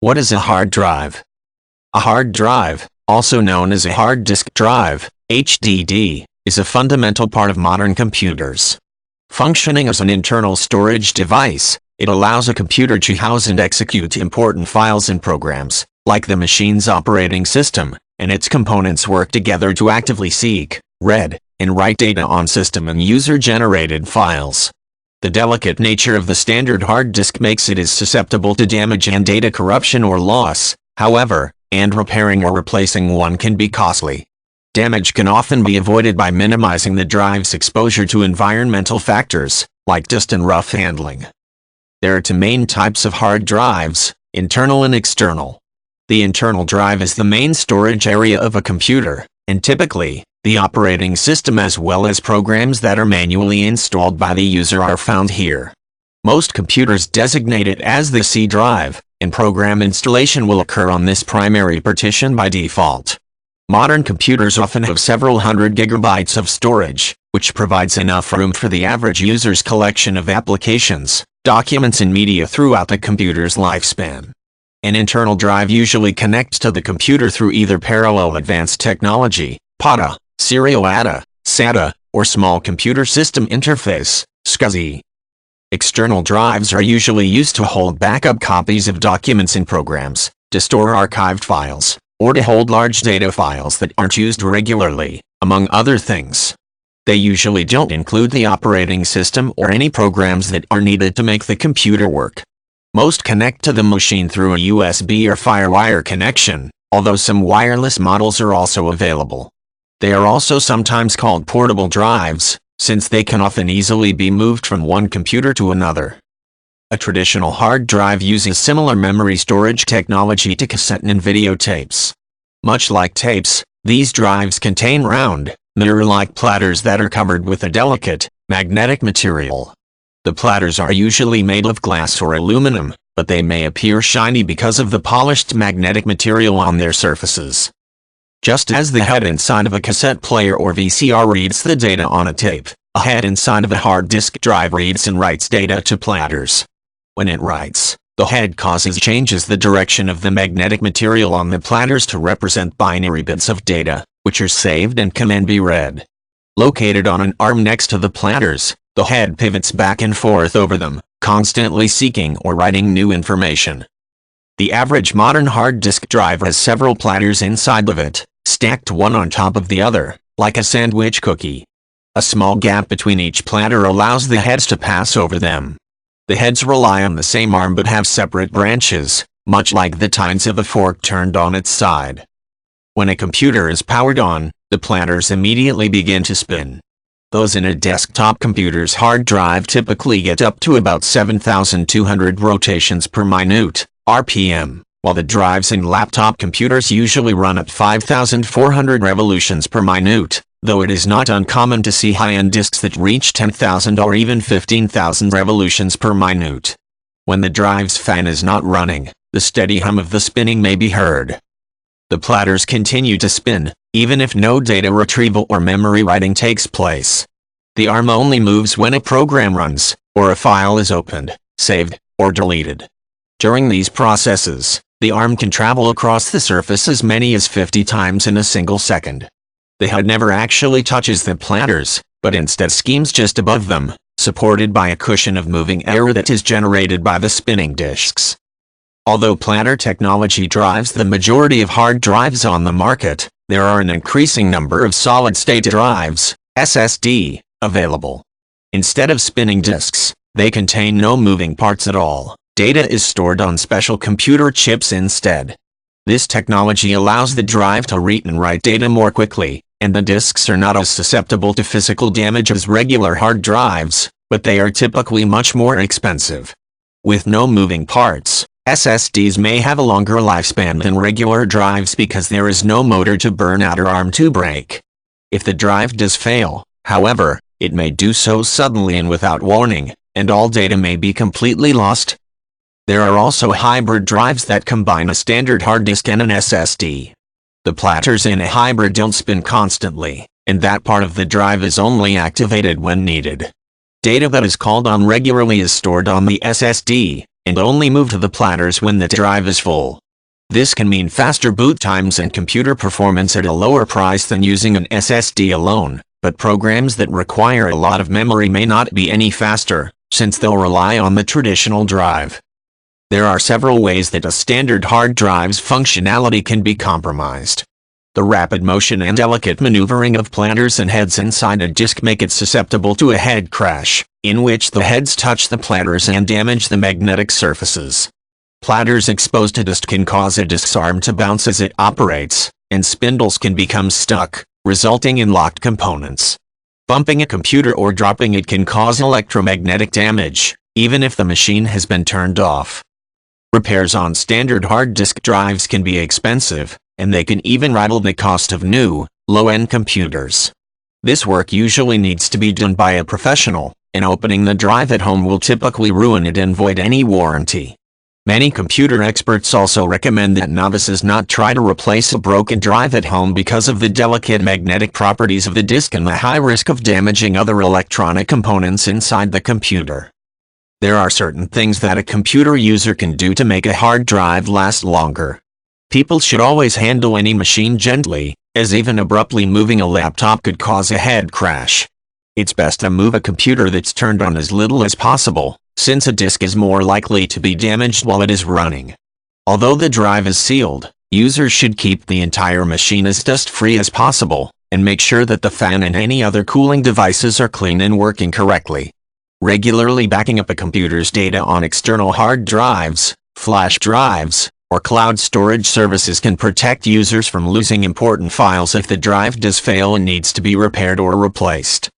What is a hard drive? A hard drive, also known as a hard disk drive, HDD, is a fundamental part of modern computers. Functioning as an internal storage device, it allows a computer to house and execute important files and programs, like the machine's operating system, and its components work together to actively seek, read, and write data on system and user-generated files. The delicate nature of the standard hard disk makes it susceptible to damage and data corruption or loss, however, and repairing or replacing one can be costly. Damage can often be avoided by minimizing the drive's exposure to environmental factors, like dust and rough handling. There are two main types of hard drives, internal and external. The internal drive is the main storage area of a computer, and typically, the operating system as well as programs that are manually installed by the user are found here. Most computers designate it as the C drive, and program installation will occur on this primary partition by default. Modern computers often have several hundred gigabytes of storage, which provides enough room for the average user's collection of applications, documents and media throughout the computer's lifespan. An internal drive usually connects to the computer through either parallel advanced technology, PATA, serial ATA, SATA, or small computer system interface, SCSI. External drives are usually used to hold backup copies of documents and programs, to store archived files, or to hold large data files that aren't used regularly, among other things. They usually don't include the operating system or any programs that are needed to make the computer work. Most connect to the machine through a USB or FireWire connection, although some wireless models are also available. They are also sometimes called portable drives, since they can often easily be moved from one computer to another. A traditional hard drive uses similar memory storage technology to cassette and videotapes. Much like tapes, these drives contain round, mirror-like platters that are covered with a delicate, magnetic material. The platters are usually made of glass or aluminum, but they may appear shiny because of the polished magnetic material on their surfaces. Just as the head inside of a cassette player or VCR reads the data on a tape, a head inside of a hard disk drive reads and writes data to platters. When it writes, the head changes the direction of the magnetic material on the platters to represent binary bits of data, which are saved and can then be read. Located on an arm next to the platters, the head pivots back and forth over them, constantly seeking or writing new information. The average modern hard disk drive has several platters inside of it, stacked one on top of the other, like a sandwich cookie. A small gap between each platter allows the heads to pass over them. The heads rely on the same arm but have separate branches, much like the tines of a fork turned on its side. When a computer is powered on, the platters immediately begin to spin. Those in a desktop computer's hard drive typically get up to about 7,200 rotations per minute, RPM, while the drives in laptop computers usually run at 5,400 revolutions per minute, though it is not uncommon to see high-end disks that reach 10,000 or even 15,000 revolutions per minute. When the drive's fan is not running, the steady hum of the spinning may be heard. The platters continue to spin, even if no data retrieval or memory writing takes place. The arm only moves when a program runs, or a file is opened, saved, or deleted. During these processes, the arm can travel across the surface as many as 50 times in a single second. The head never actually touches the platters, but instead skims just above them, supported by a cushion of moving air that is generated by the spinning disks. Although platter technology drives the majority of hard drives on the market, there are an increasing number of solid-state drives, SSD, available. Instead of spinning disks, they contain no moving parts at all. Data is stored on special computer chips instead. This technology allows the drive to read and write data more quickly, and the disks are not as susceptible to physical damage as regular hard drives, but they are typically much more expensive. With no moving parts, SSDs may have a longer lifespan than regular drives because there is no motor to burn out or arm to break. If the drive does fail, however, it may do so suddenly and without warning, and all data may be completely lost. There are also hybrid drives that combine a standard hard disk and an SSD. The platters in a hybrid don't spin constantly, and that part of the drive is only activated when needed. Data that is called on regularly is stored on the SSD, and only move to the platters when the drive is full. This can mean faster boot times and computer performance at a lower price than using an SSD alone, but programs that require a lot of memory may not be any faster, since they'll rely on the traditional drive. There are several ways that a standard hard drive's functionality can be compromised. The rapid motion and delicate maneuvering of platters and heads inside a disk make it susceptible to a head crash, in which the heads touch the platters and damage the magnetic surfaces. Platters exposed to dust can cause a disk's arm to bounce as it operates, and spindles can become stuck, resulting in locked components. Bumping a computer or dropping it can cause electromagnetic damage, even if the machine has been turned off. Repairs on standard hard disk drives can be expensive, and they can even rival the cost of new, low-end computers. This work usually needs to be done by a professional, and opening the drive at home will typically ruin it and void any warranty. Many computer experts also recommend that novices not try to replace a broken drive at home because of the delicate magnetic properties of the disk and the high risk of damaging other electronic components inside the computer. There are certain things that a computer user can do to make a hard drive last longer. People should always handle any machine gently, as even abruptly moving a laptop could cause a head crash. It's best to move a computer that's turned on as little as possible, since a disk is more likely to be damaged while it is running. Although the drive is sealed, users should keep the entire machine as dust-free as possible, and make sure that the fan and any other cooling devices are clean and working correctly. Regularly backing up a computer's data on external hard drives, flash drives, or cloud storage services can protect users from losing important files if the drive does fail and needs to be repaired or replaced.